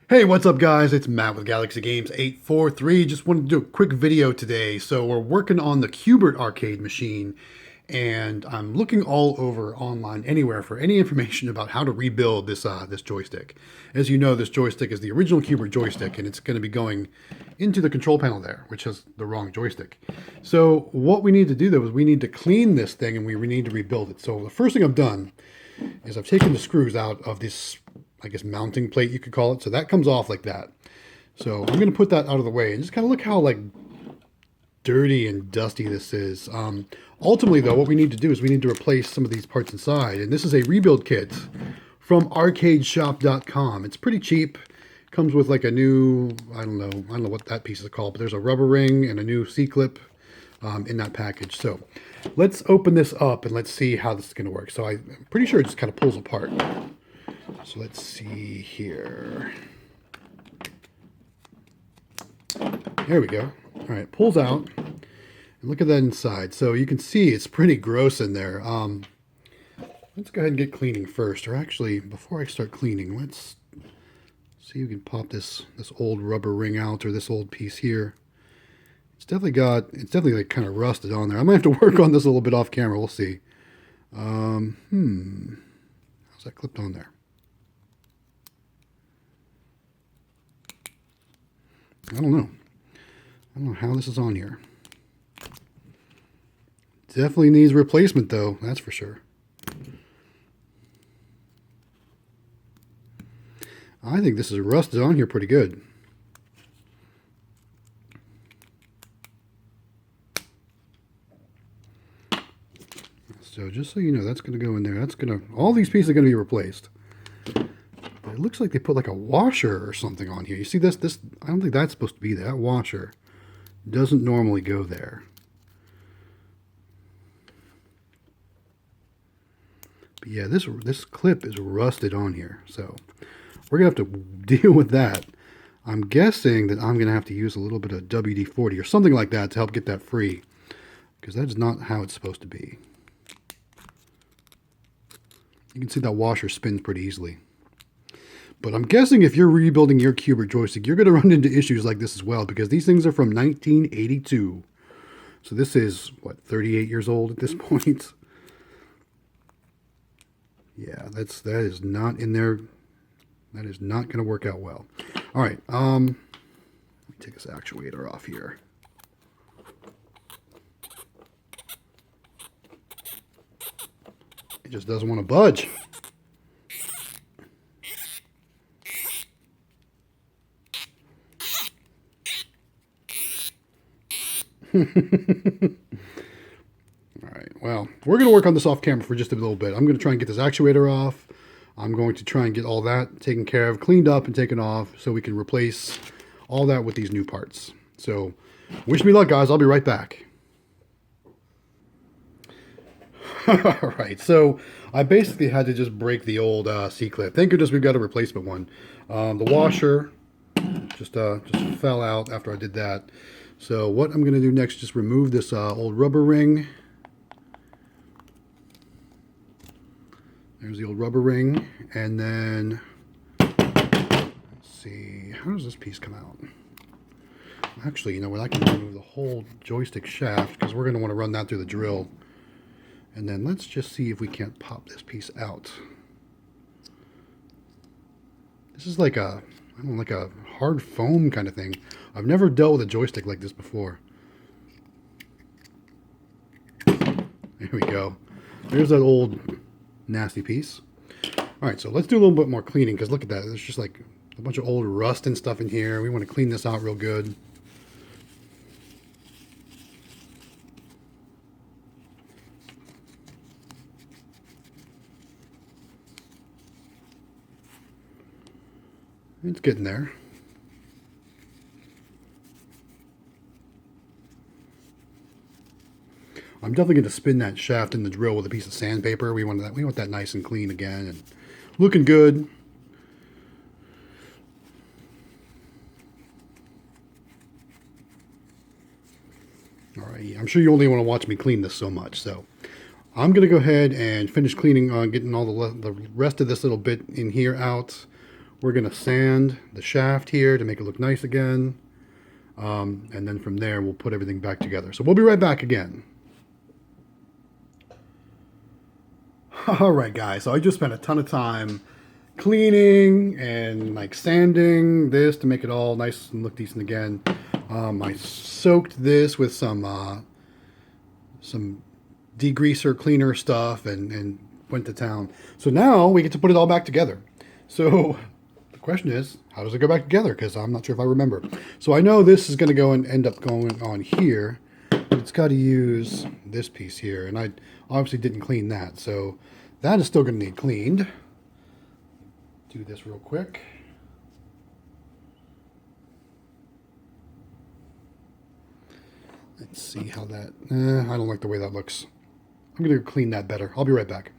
Hey, what's up guys? It's Matt with Galaxy Games 843. Just wanted to do a quick video today. So we're working on the Qbert Arcade machine and I'm looking all over online anywhere for any information about how to rebuild this joystick. As you know, this joystick is the original Qbert joystick and it's going to be going into the control panel there, which is the wrong joystick. So what we need to do though is we need to clean this thing and we need to rebuild it. So the first thing I've done is I've taken the screws out of this, I guess, mounting plate you could call it. So that comes off like that. So I'm going to put that out of the way and just kind of look how like dirty and dusty this is. Ultimately though, what we need to do is we need to replace some of these parts inside. And this is a rebuild kit from arcadeshop.com. It's pretty cheap. Comes with like a new, I don't know what that piece is called, but there's a rubber ring and a new C-clip in that package. So let's open this up and let's see how this is going to work. So I'm pretty sure it just kind of pulls apart. So let's see here. There we go. All right, pulls out. And look at that inside. So you can see it's pretty gross in there. Let's go ahead and get cleaning first. Or actually, before I start cleaning, let's see if we can pop this old rubber ring out, or this old piece here. It's definitely like kind of rusted on there. I might have to work on this a little bit off camera. We'll see. How's that clipped on there? I don't know. I don't know how this is on here. Definitely needs replacement though, that's for sure. I think this is rusted on here pretty good. So just so you know, that's going to go in there. All these pieces are going to be replaced. It looks like they put like a washer or something on here. You see this? I don't think that's supposed to be there. That washer doesn't normally go there. But yeah, this clip is rusted on here. So we're going to have to deal with that. I'm guessing that I'm going to have to use a little bit of WD-40 or something like that to help get that free. Because that is not how it's supposed to be. You can see that washer spins pretty easily. But I'm guessing if you're rebuilding your Qbert joystick, you're going to run into issues like this as well, because these things are from 1982. So this is, what, 38 years old at this point? Yeah, that is not in there. That is not going to work out well. All right, let me take this actuator off here. It just doesn't want to budge. All right, well, we're going to work on this off camera for just a little bit. I'm going to try and get this actuator off. I'm going to try and get all that taken care of, cleaned up and taken off so we can replace all that with these new parts. So wish me luck, guys. I'll be right back. All right, so I basically had to just break the old C-clip. Thank goodness we've got a replacement one. The washer just fell out after I did that. So what I'm going to do next is just remove this old rubber ring. There's the old rubber ring. And then, let's see, how does this piece come out? Actually, you know what, I can remove the whole joystick shaft because we're going to want to run that through the drill. And then let's just see if we can't pop this piece out. This is like a, I don't know, like a hard foam kind of thing. I've never dealt with a joystick like this before. There we go. There's that old nasty piece. All right, so let's do a little bit more cleaning because look at that. There's just like a bunch of old rust and stuff in here. We want to clean this out real good. It's getting there. I'm definitely going to spin that shaft in the drill with a piece of sandpaper. We want that nice and clean again and looking good. All right, I'm sure you only want to watch me clean this so much, so I'm going to go ahead and finish cleaning on getting all the rest of this little bit in here out. we're going to sand the shaft here to make it look nice again. And then from there, we'll put everything back together. So we'll be right back again. All right, guys. So I just spent a ton of time cleaning and like sanding this to make it all nice and look decent again. I soaked this with some degreaser cleaner stuff and went to town. So now we get to put it all back together. So the question is, how does it go back together? Because I'm not sure if I remember. So I know this is going to go and end up going on here, but it's got to use this piece here, and I obviously didn't clean that. So that is still going to need cleaned. Do this real quick. Let's see how that, I don't like the way that looks. I'm going to clean that better. I'll be right back.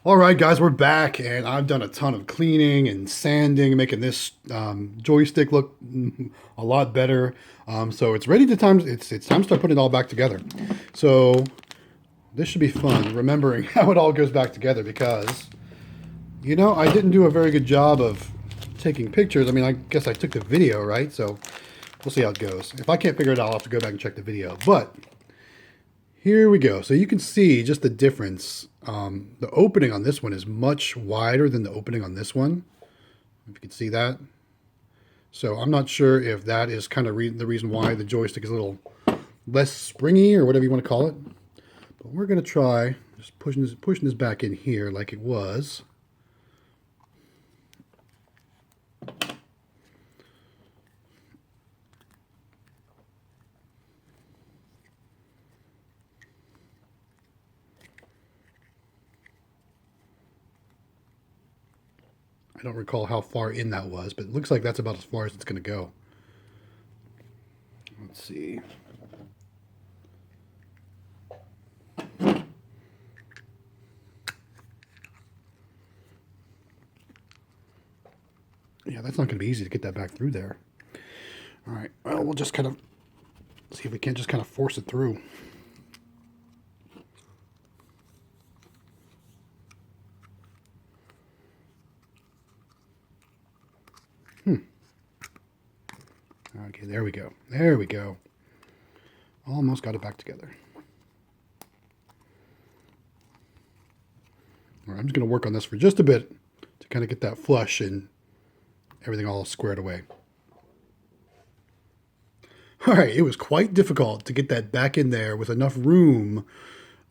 All right, guys, we're back, and I've done a ton of cleaning and sanding, making this joystick look a lot better. So it's ready to it's time to start putting it all back together. So this should be fun, remembering how it all goes back together, because, you know, I didn't do a very good job of taking pictures. I mean, I guess I took the video, right? So we'll see how it goes. If I can't figure it out, I'll have to go back and check the video. But here we go. So you can see just the difference. The opening on this one is much wider than the opening on this one. If you can see that. So I'm not sure if that is kind of the reason why the joystick is a little less springy or whatever you want to call it. But we're going to try just pushing this back in here like it was. I don't recall how far in that was, but it looks like that's about as far as it's going to go. Let's see. Yeah, that's not going to be easy to get that back through there. All right, well, we'll just kind of see if we can't just kind of force it through. Okay, there we go. There we go. Almost got it back together. All right, I'm just going to work on this for just a bit to kind of get that flush and everything all squared away. All right, it was quite difficult to get that back in there with enough room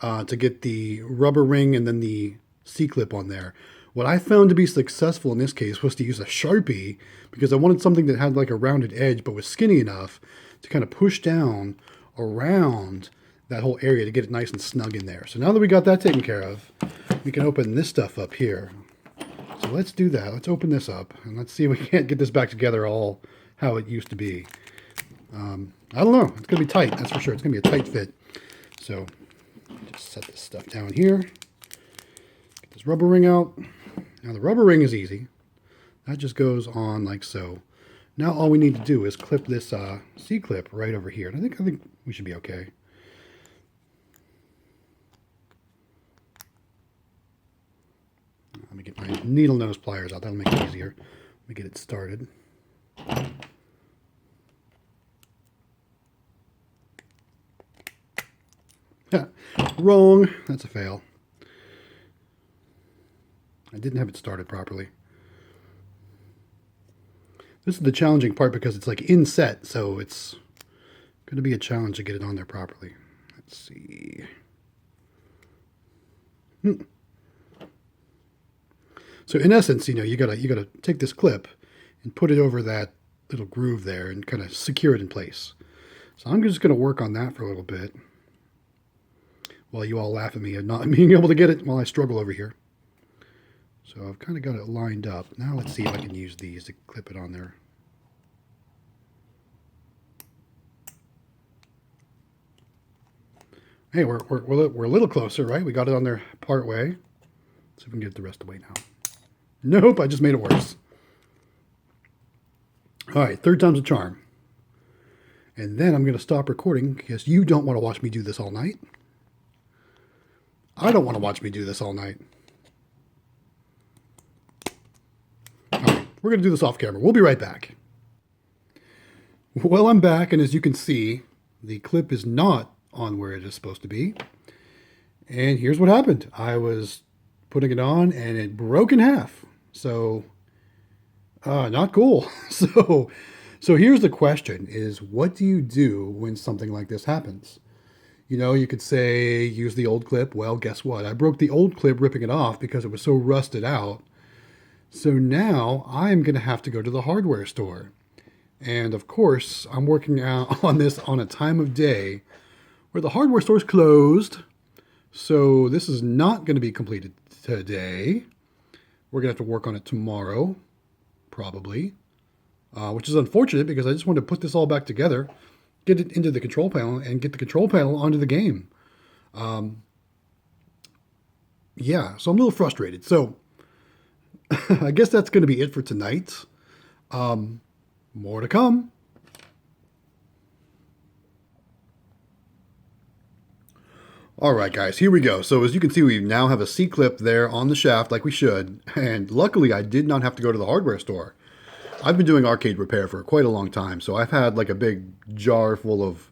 to get the rubber ring and then the C-clip on there. What I found to be successful in this case was to use a Sharpie, because I wanted something that had like a rounded edge but was skinny enough to kind of push down around that whole area to get it nice and snug in there. So now that we got that taken care of, we can open this stuff up here. So let's do that. Let's open this up and let's see if we can't get this back together all how it used to be. I don't know. It's going to be tight, that's for sure. It's going to be a tight fit. So just set this stuff down here. Get this rubber ring out. Now the rubber ring is easy. That just goes on like so. Now all we need to do is clip this C-clip right over here. And I think we should be okay. Let me get my needle nose pliers out. That'll make it easier. Let me get it started. Wrong. That's a fail. I didn't have it started properly. This is the challenging part because it's like inset, so it's going to be a challenge to get it on there properly. Let's see. So in essence, you know, you gotta take this clip and put it over that little groove there and kind of secure it in place. So I'm just going to work on that for a little bit while you all laugh at me and not being able to get it while I struggle over here. So I've kind of got it lined up. Now let's see if I can use these to clip it on there. Hey, we're a little closer, right? We got it on there part way. Let's see if we can get it the rest of the way now. Nope, I just made it worse. All right, third time's a charm. And then I'm going to stop recording because you don't want to watch me do this all night. I don't want to watch me do this all night. we're going to do this off camera. We'll be right back. Well, I'm back, and as you can see, the clip is not on where it is supposed to be. And here's what happened. I was putting it on, and it broke in half. So, not cool. So here's the question, is what do you do when something like this happens? You know, you could say, use the old clip. Well, guess what? I broke the old clip ripping it off because it was so rusted out. So now I'm going to have to go to the hardware store. And of course, I'm working out on this on a time of day where the hardware store is closed. So this is not going to be completed today. We're going to have to work on it tomorrow, probably, which is unfortunate because I just wanted to put this all back together, get it into the control panel, and get the control panel onto the game. Yeah, so I'm a little frustrated. So I guess that's going to be it for tonight. More to come. All right, guys, here we go. So as you can see, we now have a C-clip there on the shaft like we should. And luckily, I did not have to go to the hardware store. I've been doing arcade repair for quite a long time. So I've had like a big jar full of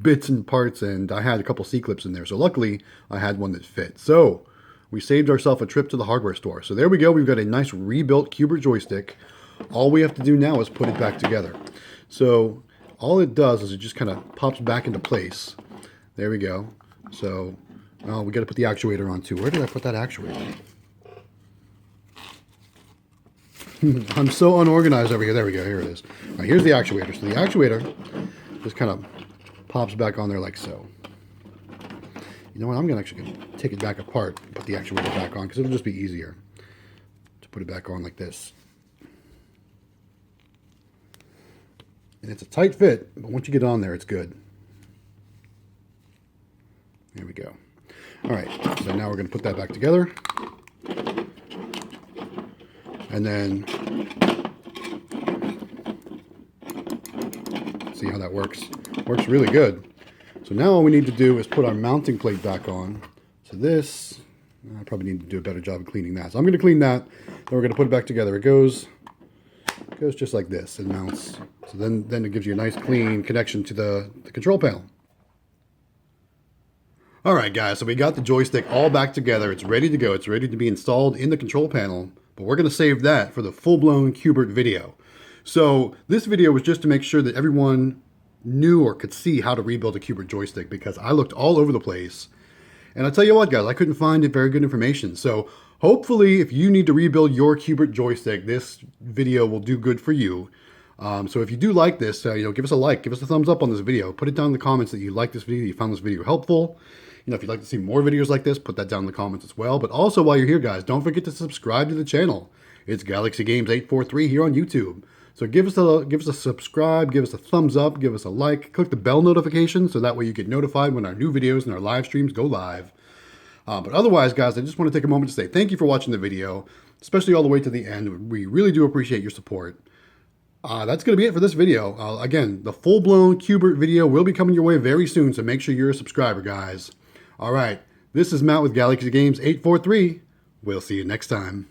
bits and parts, and I had a couple C-clips in there. So luckily, I had one that fit. So we saved ourselves a trip to the hardware store. So there we go. We've got a nice rebuilt Qbert joystick. All we have to do now is put it back together. So all it does is it just kind of pops back into place. There we go. So we got to put the actuator on too. Where did I put that actuator? I'm so unorganized over here. There we go. Here it is. All right, here's the actuator. So the actuator just kind of pops back on there like so. You know what? I'm going to actually take it back apart and put the actuator back on because it'll just be easier to put it back on like this. And it's a tight fit, but once you get on there, it's good. There we go. All right, so now we're going to put that back together. And then see how that works. Works really good. So now all we need to do is put our mounting plate back on. So this, I probably need to do a better job of cleaning that. So I'm going to clean that. Then we're going to put it back together. It goes just like this. It mounts. So then it gives you a nice clean connection to the control panel. All right, guys, so we got the joystick all back together. It's ready to go. It's ready to be installed in the control panel, but we're going to save that for the full-blown Qbert video. So this video was just to make sure that everyone knew or could see how to rebuild a Qbert joystick, because I looked all over the place. And I'll tell you what, guys, I couldn't find very good information. So hopefully, if you need to rebuild your Qbert joystick, this video will do good for you. So if you do like this, give us a like, give us a thumbs up on this video. Put it down in the comments that you like this video, that you found this video helpful. If you'd like to see more videos like this, put that down in the comments as well. But also, while you're here, guys, don't forget to subscribe to the channel. It's Galaxy Games 843 here on YouTube. So give us a subscribe, give us a thumbs up, give us a like, click the bell notification so that way you get notified when our new videos and our live streams go live. But otherwise, guys, I just want to take a moment to say thank you for watching the video, especially all the way to the end. We really do appreciate your support. That's going to be it for this video. Again, the full-blown Qbert video will be coming your way very soon, so make sure you're a subscriber, guys. All right, this is Matt with Galaxy Games 843. We'll see you next time.